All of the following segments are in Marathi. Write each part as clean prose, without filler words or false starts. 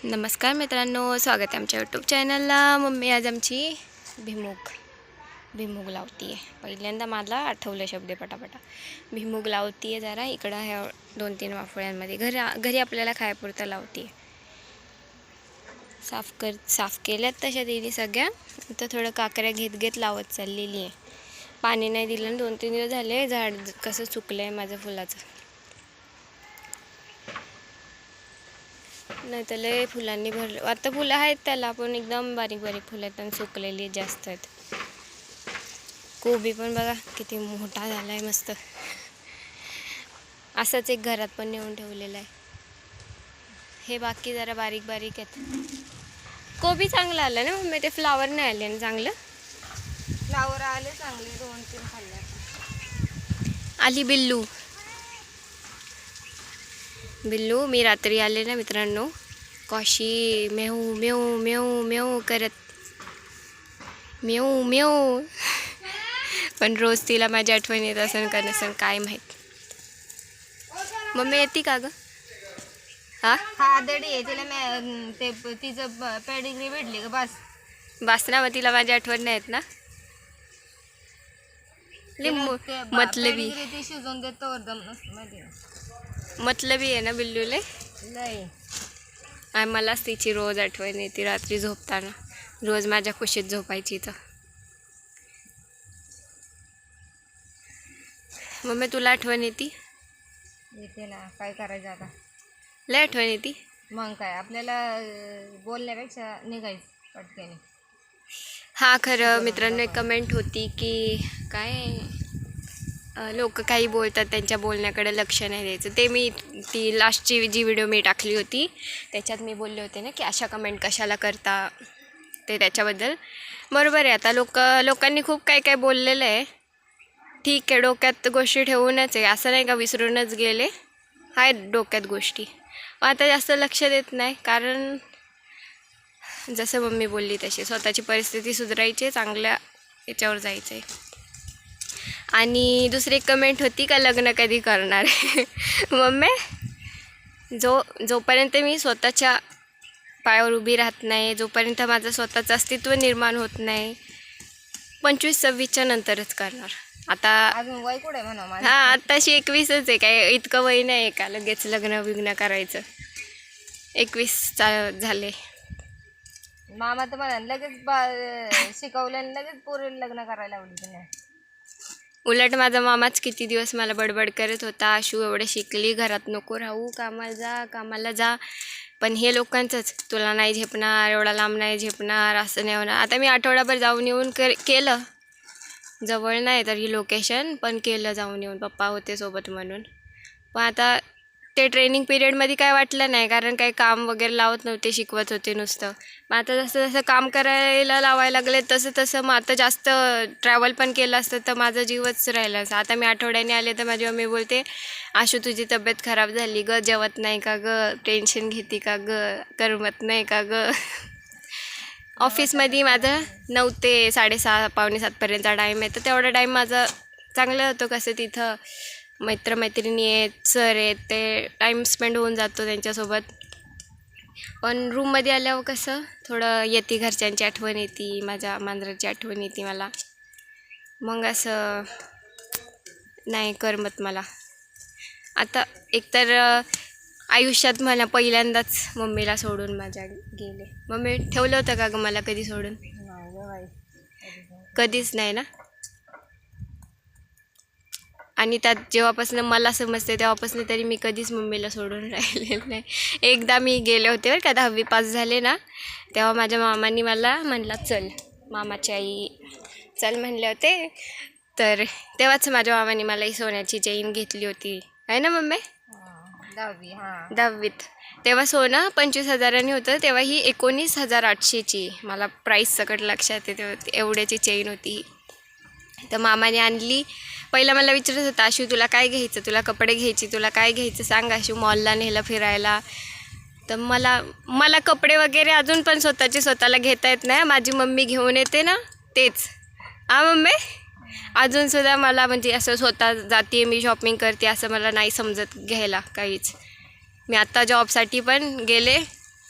नमस्कार मित्रांनो, स्वागत आहे आमच्या यूट्यूब चॅनलला. मम्मी आज आमची भिमुग लावती आहे. पहिल्यांदा मला आठवलं शब्द पटापटा. भिमुग लावती आहे जरा इकडं ह्या 2-3 वाफळ्यांमध्ये. घरी आपल्याला खायपुरतं लावती आहे. साफ केल्यात तशा दिली सगळ्या. आता थोडं काकऱ्या घेत लावत चाललेली आहे. पाणी नाही दिलं आणि 2-3 दिवस झाले. झाड कसं सुकलं आहे माझं फुलाचं. नाही तर लय फुलांनी भरलं. आता फुलं आहेत त्याला पण एकदम बारीक बारीक फुलं आहेत आणि सुकलेली जास्त आहेत. कोबी पण बघा किती मोठा झाला आहे मस्त. असंच एक घरात पण नेऊन ठेवलेलं आहे. हे बाकी जरा बारीक बारीक आहेत. कोबी चांगलं आलं ना मम्मी? ते फ्लावर नाही आले ना चांगलं? फ्लावर आले चांगले, 2-3 खाल्ले. आली बिल्लू मी रात्री आले ना मित्रांनो, कॉशी मेऊ मेऊ मेऊ मेऊ करत मेऊ मेऊ. पण रोज तिला माझी आठवण येत असेल का नसेल काय माहीत. मम्मी येते का ग? हा दडी आहे तिला. ते तिचं पेडिग्री भेटली का बस ना. मग तिला माझी आठवण नाही येत ना. मतलबी ती शिजवून देतो एकदम मतलबी आहे ना बिल्लूले. नाही आणि मलाच तिची रोज आठवण येते रात्री झोपताना. रोज माझ्या कुशीत झोपायची तर. मम्मी तुला आठवण येते ना. काय करायचं आता, लय आठवण येते. मग काय आपल्याला बोलण्यापेक्षा निघायचं पटकन. हा खरं मित्रांनो एक कमेंट होती की काय लोक काही बोलतात त्यांच्या बोलण्याकडे लक्ष नाही द्यायचं. ते मी ती लास्टची जी व्हिडिओ मी टाकली होती त्याच्यात मी बोलले होते ना की अशा कमेंट कशाला करता. ते त्याच्याबद्दल बरोबर आहे. आता लोकांनी खूप काय काय बोललेलं आहे. ठीक आहे, डोक्यात गोष्टी ठेवूनच आहे, असं नाही का विसरूनच गेले. आहेत डोक्यात गोष्टी. आता जास्त लक्ष देत नाही कारण जसं मम्मी बोलली तशी स्वतःची परिस्थिती सुधारायची, चांगल्या याच्यावर जायचं आहे. आणि दुसरी कमेंट होती का लग्न कधी करणार आहे. मम्मी जोपर्यंत मी स्वतःच्या पायावर उभी राहत नाही, जोपर्यंत माझं स्वतःचं अस्तित्व निर्माण होत नाही, 25-26च्या नंतरच करणार. आता अजून वय कुठे म्हणा माझं. हां आत्ताशी 21च आहे. काय इतकं वय नाही का लगेच लग्न करायचं. 21 झाले. मामा तर मला लगेच शिकवलं आणि लगेच पोरीला लग्न करायला लावली तिने. उलट माझा मामाच किती दिवस मला बडबड करत होता, आशू एवढे शिकली, घरात नको राहू, कामाला जा. पण हे लोकांचंच, तुला नाही झेपणार, एवढा लांब नाही झेपणार, असं नाही होणार. आता मी आठवडाभर जाऊन येऊन केलं. जवळ नाही तर ही लोकेशन पण केलं जाऊन येऊन. पप्पा होते सोबत म्हणून. पण आता ते ट्रेनिंग पिरियडमध्ये काय वाटलं नाही कारण काही काम वगैरे लावत नव्हते, शिकवत होते नुसतं. मग आता जसं काम करायला लावायला लागले तसं मग आता जास्त ट्रॅव्हल पण केलं असतं तर माझा जीवच राहिला असता. आता मी आठवड्याने आले तर माझी मम्मी बोलते, आशू तुझी तब्येत खराब झाली ग, जेवत नाही का ग, टेन्शन घेते का ग, करमत नाही का ग. ऑफिसमध्ये माझं 9 ते 6:30 पावणे 7पर्यंतचा टाईम आहे. तर तेवढा टाईम माझं चांगलं होतं. कसं तिथं मैत्रिणी आहेत, सर आहेत, ते टाईम स्पेंड होऊन जातो त्यांच्यासोबत. पण रूममध्ये आल्यावर कसं थोडं येते, घरच्यांची आठवण येते, माझ्या मांजराची आठवण येते मला. मग असं नाही करमत मला. आता एकतर आयुष्यात मला पहिल्यांदाच मम्मीला सोडून माझ्या गेले. मम्मी ठेवलं होतं का ग मला कधी सोडून? कधीच नाही ना. आणि त्यात जेव्हापासून मला समजते तेव्हापासून तरी मी कधीच मम्मीला सोडून राहिलेलं नाही. एकदा मी गेले होते बरं का, 10वी पास झाले ना, तेव्हा माझ्या मामांनी मला म्हणला चल, मामाची आई चल म्हणले होते. तर तेव्हाच माझ्या मामांनी मला ही सोन्याची चेन घेतली होती आहे ना मम्मी? 10वीत. तेव्हा सोनं 25,000 होतं. तेव्हा ही 19,800ची मला प्राईस सकट लक्षात येते. एवढ्याची चेन होती. तर मामाने आणली. पहिला मला विचारत होता, आशू तुला काय घ्यायचं, तुला कपडे घ्यायचे, तुला काय घ्यायचं सांग आशू, मॉलला नेलं फिरायला. तर मला कपडे वगैरे अजून पण स्वतःला घेता येत नाही. माझी मम्मी घेऊन येते ना तेच. मम्मी अजूनसुद्धा मला म्हणजे असं स्वतः जाते मी शॉपिंग करते असं मला नाही समजत घ्यायला काहीच. मी आत्ता जॉबसाठी पण गेले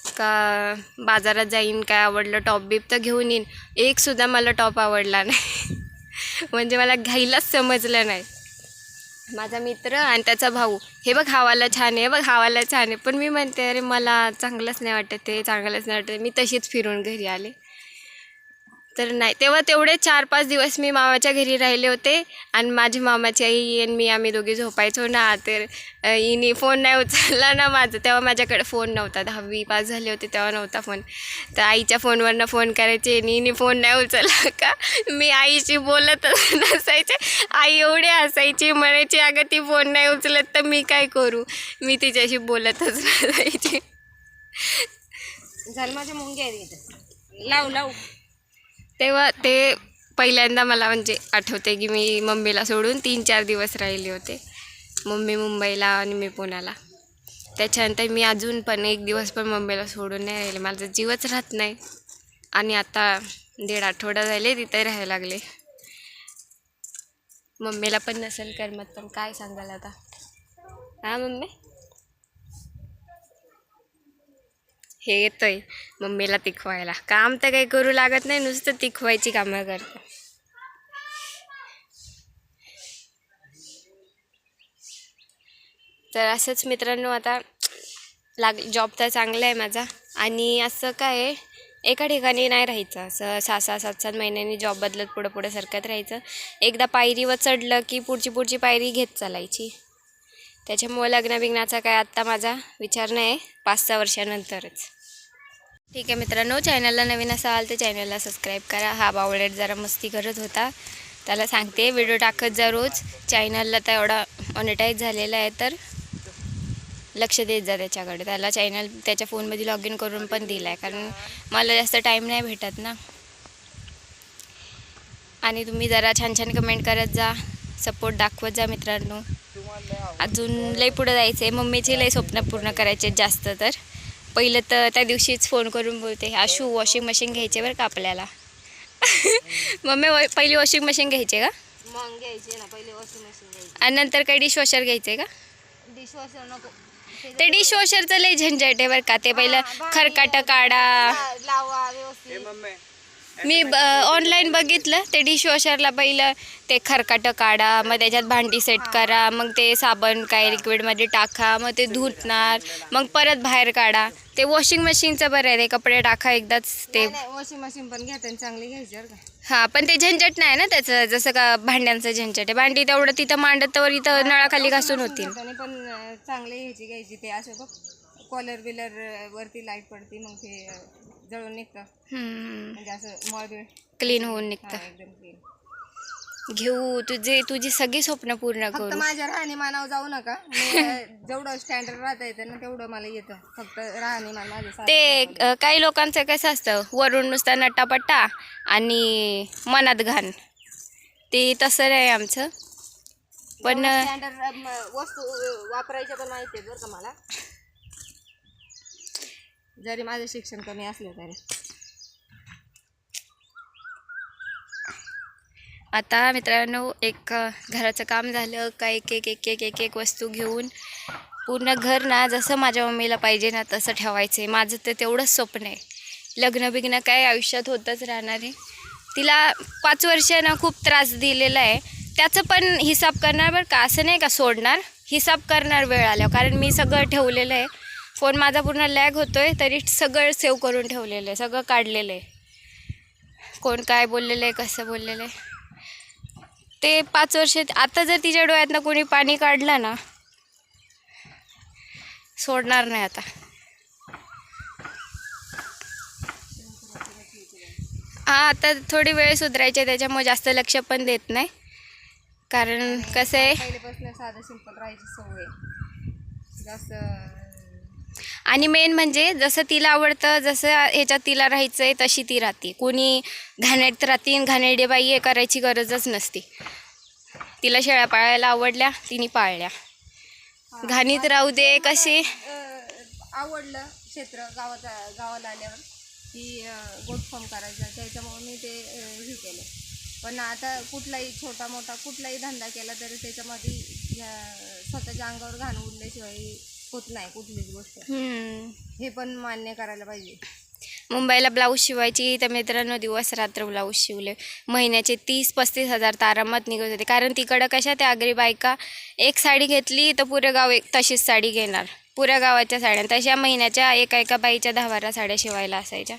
का बाजारात जाईन, काय आवडलं टॉप बीप तर घेऊन येईन. एकसुद्धा मला टॉप आवडला नाही. म्हणजे मला घ्यायलाच समजलं नाही. माझा मित्र आणि त्याचा भाऊ, हे बघ हावाला छान आहे, बघ हावाला छान आहे. पण मी म्हणते अरे मला चांगलंच नाही वाटत, ते चांगलंच नाही वाटत. मी तशीच फिरून घरी आले. तर नाही, तेव्हा तेवढे 4-5 दिवस मी मामाच्या घरी राहिले होते. आणि माझी मामाची आई आणि मी आम्ही दोघे झोपायचो ना. तर हिने फोन नाही उचलला ना माझं. तेव्हा माझ्याकडे फोन नव्हता, 10वी पास झाले होते तेव्हा नव्हता फोन. तर आईच्या फोनवरनं फोन करायचे आणि हिने फोन नाही उचलला का मी आईशी बोलतच नसायचे. आई एवढी हसायची, म्हणायची अगं ती फोन नाही उचलत तर मी काय करू. मी तिच्याशी बोलतच नसायची. झालं माझ्या मुंग्या आहेत इथं. लाव तेव्हा ते पहिल्यांदा मला म्हणजे आठवते की मी मम्मीला सोडून 3-4 दिवस राहिले होते. मम्मी मुंबईला आणि मी पुण्याला. त्याच्यानंतर मी अजून पण 1 दिवस पण मम्मीला सोडून नाही राहिले. माझा जीवच राहत नाही. आणि आता 1.5 आठवडा झाले तिथे राहायला लागले. मम्मीला पण नसेल करमत, पण काय सांगाल आता. हां मम्मी, हे येतंय मम्मीला तिखवायला. काम तर काही करू लागत नाही, नुसतं तिखवायची कामं करते. तर असंच मित्रांनो, आता जॉब तर चांगला आहे माझा. आणि असं काय आहे, एका ठिकाणी नाही राहायचं. असं 6-6, 7-7 महिन्यांनी जॉब बदलत पुढं सरकत राहायचं. एकदा पायरीवर चढलं की पुढची पायरी घेत चालायची. त्याच्यामुळं लग्न-बिग्नाचा काय आत्ता माझा विचार नाही, 5-6 वर्षानंतरच. ठीक आहे मित्रांनो, चॅनलला नवीन असाल तर चॅनलला सबस्क्राईब करा. हा बावळट जरा मस्ती करत होता, त्याला सांगते व्हिडिओ टाकत जा रोज. चॅनलला तर एवढा मॉनिटाईज झालेला आहे, तर लक्ष देत जा त्याच्याकडे. त्याला चॅनल त्याच्या फोनमध्ये लॉग इन करून पण दिला आहे, कारण मला जास्त टाईम नाही भेटत ना. आणि तुम्ही जरा छान छान कमेंट करत जा, सपोर्ट दाखवत जा मित्रांनो. अजून लई पुढं जायचं आहे. मम्मीचे लई स्वप्न पूर्ण करायचे जास्त. तर पहिलं तर त्या दिवशीच फोन करून बोलते, आशू वॉशिंग मशीन घ्यायचे बरं का आपल्याला. मम्मी पहिली वॉशिंग मशीन घ्यायचे का? मग घ्यायचे ना, पहिले वॉशिंग मशीन घ्यायची. आणि नंतर काही डिशवॉशर घ्यायचे का? डिशवॉशर नको. ते डिशवॉशरचं लई झंझट आहे बरं का. ते पहिलं खरकाटं काढा. लावा व्यवस्थित. मी ऑनलाईन बघितलं, ते डिशवॉशरला पहिलं ते खरकाटं काढा, मग त्याच्यात भांडी सेट करा, मग ते साबण काय लिक्विडमध्ये टाका, मग ते धुतणार, मग परत बाहेर काढा. ते वॉशिंग मशीनचं बरं आहे, ते कपडे टाका एकदाच. ते वॉशिंग मशीन पण घ्या, चांगली घ्यायची बरं का. हां, पण ते झंझट नाही ना त्याचं, जसं का भांड्यांचं झंझट आहे. भांडी तेवढं तिथं मांडत तर इथं नळाखाली घासून होतील. पण चांगली घ्यायची. ते असं बघ, कॉलर बिलर वरती लाईट पडते, मग ते जळून निघतं. म्हणजे असं मॉडल क्लीन होऊन निघतं. एकदम क्लीन. घेऊ तुझी सगळी स्वप्न पूर्ण फक्त करू. माझ्या राहणीमानावर जाऊ नका. जेवढं स्टँडर्ड राहता येतं ना तेवढं मला येतं. फक्त राहणीमान माझं. ते काही लोकांचं कसं असतं, वरून नुसता नट्टापट्टा आणि मनात घाण. ते तसं नाही आमचं. पण स्टँडर्ड वस्तू वापरायच्या पण माहिती आहे बरं का मला, जरी माझं शिक्षण कमी असलं तरी. आता मित्रांनो, एक घराचं काम झालं का एक वस्तू घेऊन पूर्ण घर ना जसं माझ्या मम्मीला पाहिजे ना तसं ठेवायचं आहे. माझं तर तेवढंच स्वप्न आहे. लग्न बिग्न काय आयुष्यात होतच राहणार आहे. तिला 5 वर्षांना खूप त्रास दिलेला आहे, त्याचं पण हिसाब करणार बरं का. असं नाही का सोडणार, हिसाब करणार वेळ आल्यावर. कारण मी सगळं ठेवलेलं आहे. फोन माझा पूर्ण लॅग होतो आहे, तरी सगळं सेव्ह करून ठेवलेलं आहे, सगळं काढलेलं आहे. कोण काय बोललेलं आहे, कसं बोललेलं आहे ते 5 वर्ष. आता जर तिच्या डोळ्यातनं कोणी पाणी काढलं ना, सोडणार नाही आता. हां, आता थोडी वेळ सुधारायची, त्याच्यामुळे जास्त लक्ष पण देत नाही. कारण कसं आहे, पहिल्यापासून साधं सिंपल राहायची सवय जास्त. आणि मेन म्हणजे जसं तिला आवडतं, जसं ह्याच्यात तिला राहायचं आहे तशी ती राहते. कोणी घाणेरडं राहते, घाणेरडी बाई हे करायची गरजच नसते. तिला शेळ्या पाळायला आवडल्या, तिने पाळल्या. घाणीत राहू दे कशी. आवडलं क्षेत्र गावाला आल्यावर की गोट फार्म करायचा, त्याच्यामुळे मी ते हे केलं. पण आता कुठलाही छोटा मोठा कुठलाही धंदा केला तरी त्याच्यामध्ये स्वतःच्या अंगावर घाण उडल्याशिवाय होत नाही कुठलीच गोष्ट. हम्म. हे पण मान्य करायला पाहिजे. मुंबईला ब्लाऊज शिवायची तर मित्रांनो दिवस रात्र ब्लाऊज शिवले. महिन्याचे 30-35 हजार तर आरामात निघत होते. कारण तिकडं कशा त्या आगरी बायका एक साडी घेतली तर पुरं गाव एक तशीच साडी घेणार, पुऱ्या गावाच्या साड्या. तशा महिन्याच्या एका बाईच्या 10-12 साड्या शिवायला असायच्या.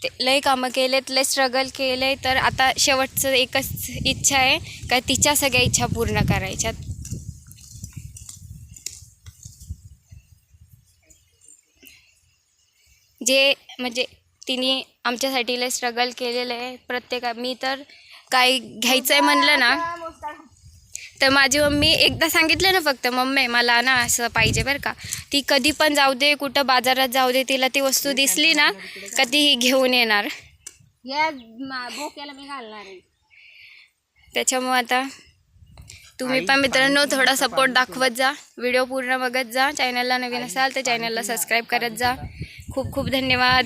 ते लय कामं केलेत, लय स्ट्रगल केले. तर आता शेवटचं एकच इच्छा आहे का तिच्या सगळ्या इच्छा पूर्ण करायच्यात. जे म्हणजे तिने आमच्यासाठी लय स्ट्रगल केलेलं आहे. मी तर काय घ्यायचं आहे म्हणलं ना तर माझी मम्मी एकदा सांगितलं ना फक्त, मम्मी मला ना असं पाहिजे बरं का, ती कधी पण जाऊ दे, कुठं बाजारात जाऊ दे, तिला ती वस्तू दिसली ना का ती घेऊन येणार. या बोक्याला मी घालणार आहे. त्याच्यामुळे आता तुम्ही पण मित्रांनो थोडा सपोर्ट दाखवत जा, व्हिडिओ पूर्ण बघत जा. चॅनलला नवीन असाल तर चॅनलला सबस्क्राईब करत जा. खूप खूप धन्यवाद.